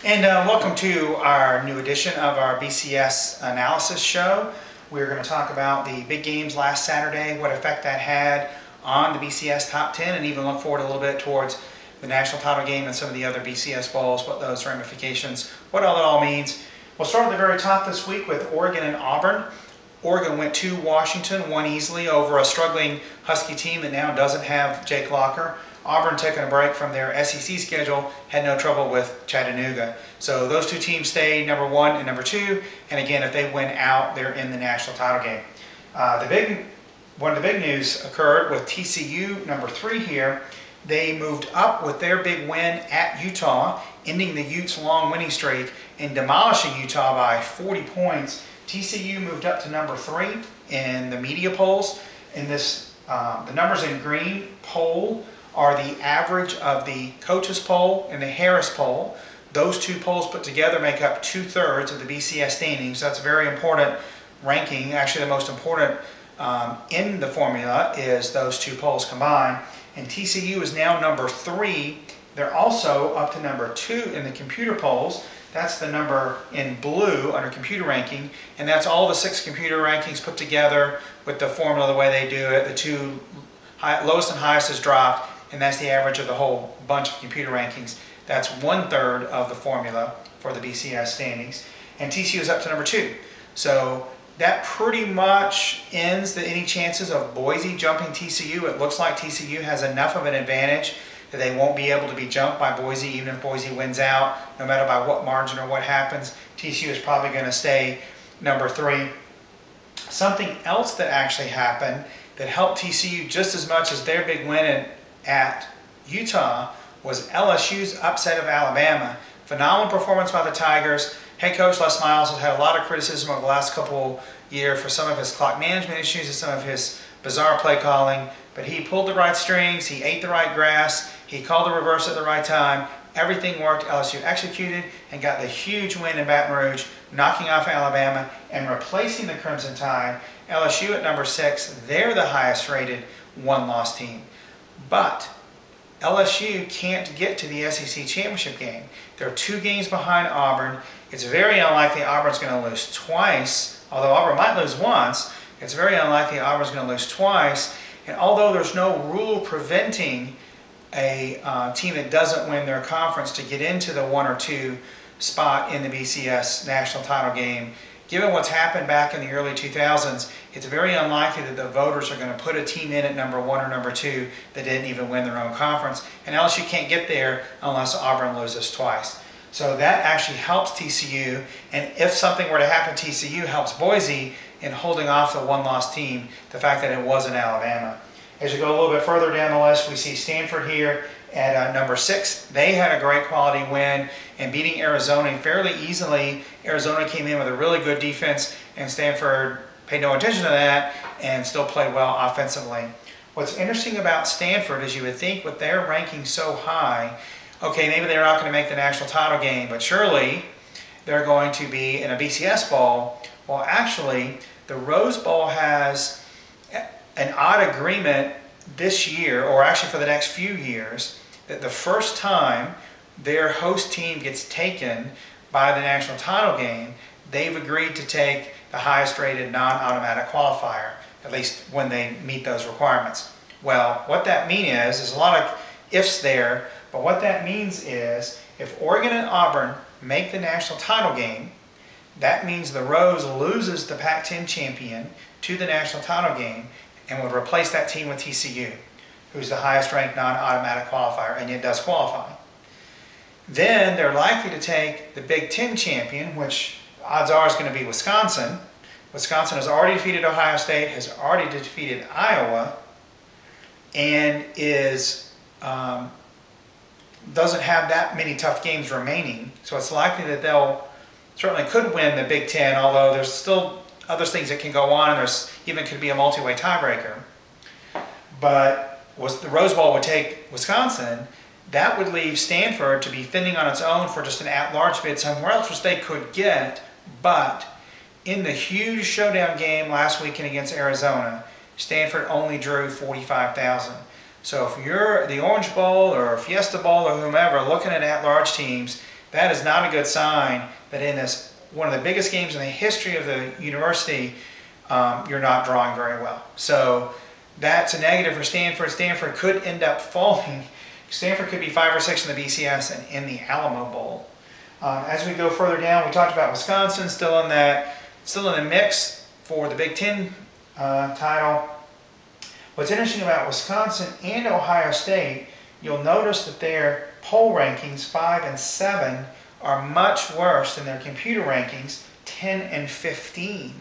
And welcome to our new edition of our BCS Analysis show. We're going to talk about the big games last Saturday, what effect that had on the BCS top 10, and even look forward a little bit towards the national title game and some of the other BCS bowls, what those ramifications, what all that all means. We'll start at the very top this week with Oregon and Auburn. Oregon went to Washington, won easily over a struggling Husky team that now doesn't have Jake Locker. Auburn, taking a break from their SEC schedule, had no trouble with Chattanooga. So those two teams stay number 1 and number 2. And again, if they win out, they're in the national title game. One of the big news occurred with TCU, number 3 here. They moved up with their big win at Utah, ending the Utes' long winning streak and demolishing Utah by 40 points. TCU moved up to number 3 in the media polls. In this, the numbers in green poll are the average of the coaches poll and the Harris poll. Those two polls put together make up 2/3 of the BCS standings. That's a very important ranking. Actually, the most important in the formula is those two polls combined. And TCU is now number 3. They're also up to number 2 in the computer polls. That's the number in blue under computer ranking, and that's all the 6 computer rankings put together with the formula the way they do it. The two lowest and highest is dropped, and that's the average of the whole bunch of computer rankings. That's 1/3 of the formula for the BCS standings, and TCU is up to number 2. So that pretty much ends any chances of Boise jumping TCU. It looks like TCU has enough of an advantage that they won't be able to be jumped by Boise, even if Boise wins out, no matter by what margin or what happens. TCU is probably going to stay number 3. Something else that actually happened that helped TCU just as much as their big win at Utah was LSU's upset of Alabama. Phenomenal performance by the Tigers. Head coach Les Miles has had a lot of criticism over the last couple years for some of his clock management issues and some of his bizarre play calling, but he pulled the right strings, he ate the right grass, he called the reverse at the right time. Everything worked. LSU executed and got the huge win in Baton Rouge, knocking off Alabama and replacing the Crimson Tide. LSU at number 6, they're the highest rated one-loss team. But LSU can't get to the SEC championship game. They're 2 games behind Auburn. It's very unlikely Auburn's going to lose twice, although Auburn might lose once. It's very unlikely Auburn's going to lose twice. And although there's no rule preventing a team that doesn't win their conference to get into the 1 or 2 spot in the BCS national title game, given what's happened back in the early 2000s, it's very unlikely that the voters are going to put a team in at number 1 or number 2 that didn't even win their own conference. And LSU can't get there unless Auburn loses twice. So that actually helps TCU. And if something were to happen, TCU helps Boise in holding off the one-loss team, the fact that it wasn't Alabama. As you go a little bit further down the list, we see Stanford here at number 6. They had a great quality win and beating Arizona fairly easily. Arizona came in with a really good defense, and Stanford paid no attention to that and still played well offensively. What's interesting about Stanford is you would think with their ranking so high, okay, maybe they're not going to make the national title game, but surely they're going to be in a BCS bowl. Well, actually, the Rose Bowl has an odd agreement this year, or actually for the next few years, that the first time their host team gets taken by the national title game, they've agreed to take the highest rated non-automatic qualifier, at least when they meet those requirements. Well, what that means is, there's a lot of ifs there, but what that means is if Oregon and Auburn make the national title game, that means the Rose loses the Pac-10 champion to the national title game and would replace that team with TCU, who's the highest ranked non-automatic qualifier, and yet does qualify. Then they're likely to take the Big Ten champion, which odds are is going to be Wisconsin. Wisconsin has already defeated Ohio State, has already defeated Iowa, and doesn't have that many tough games remaining. So it's likely that they'll certainly could win the Big Ten, although there's still other things that can go on, and there's even could be a multi-way tiebreaker. But the Rose Bowl would take Wisconsin. That would leave Stanford to be fending on its own for just an at-large bid somewhere else, which they could get. But in the huge showdown game last weekend against Arizona, Stanford only drew 45,000. So if you're the Orange Bowl or Fiesta Bowl or whomever looking at at-large teams, that is not a good sign that in this one of the biggest games in the history of the university, you're not drawing very well. So that's a negative for Stanford. Stanford could end up falling. Stanford could be 5 or 6 in the BCS and in the Alamo Bowl. As we go further down, we talked about Wisconsin still in the mix for the Big Ten title. What's interesting about Wisconsin and Ohio State, you'll notice that their poll rankings 5 and 7 are much worse than their computer rankings 10 and 15.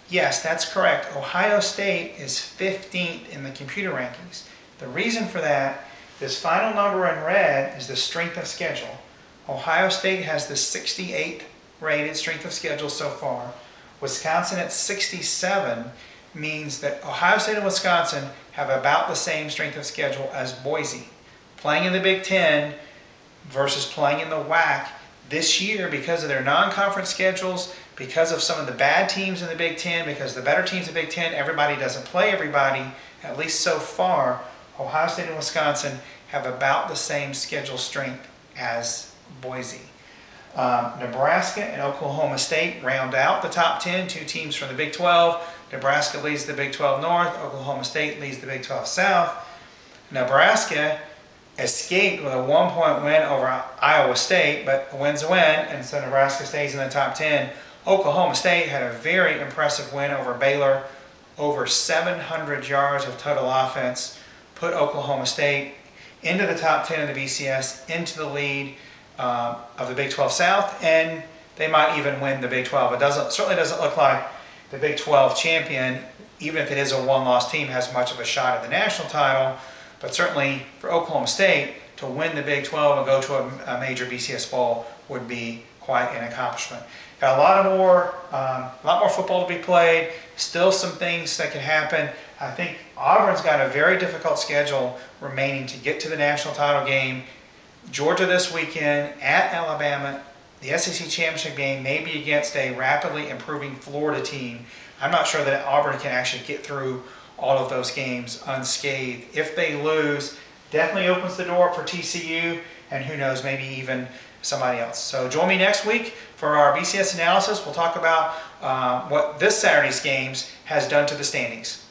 Yes, that's correct. Ohio State is 15th in the computer rankings. The reason for that, this final number in red is the strength of schedule. Ohio State has the 68th rated strength of schedule so far. Wisconsin at 67 means that Ohio State and Wisconsin have about the same strength of schedule as Boise. Playing in the Big Ten versus playing in the WAC this year, because of their non-conference schedules, because of some of the bad teams in the Big Ten, because the better teams in the Big Ten, everybody doesn't play everybody, at least so far, Ohio State and Wisconsin have about the same schedule strength as Boise. Nebraska and Oklahoma State round out the top 10, 2 teams from the Big 12. Nebraska leads the Big 12 North. Oklahoma State leads the Big 12 South. Nebraska escaped with a 1-point win over Iowa State, but a win's a win, and so Nebraska stays in the top 10. Oklahoma State had a very impressive win over Baylor, over 700 yards of total offense, put Oklahoma State into the top 10 of the BCS, into the lead of the Big 12 South, and they might even win the Big 12. It certainly doesn't look like the Big 12 champion, even if it is a one-loss team, has much of a shot at the national title. But certainly for Oklahoma State to win the Big 12 and go to a major BCS bowl would be quite an accomplishment. Got a lot more football to be played. Still some things that can happen. I think Auburn's got a very difficult schedule remaining to get to the national title game. Georgia this weekend, at Alabama, the SEC championship game may be against a rapidly improving Florida team. I'm not sure that Auburn can actually get through all of those games unscathed. If they lose, definitely opens the door up for TCU, and who knows, maybe even somebody else. So join me next week for our BCS analysis. We'll talk about what this Saturday's games has done to the standings.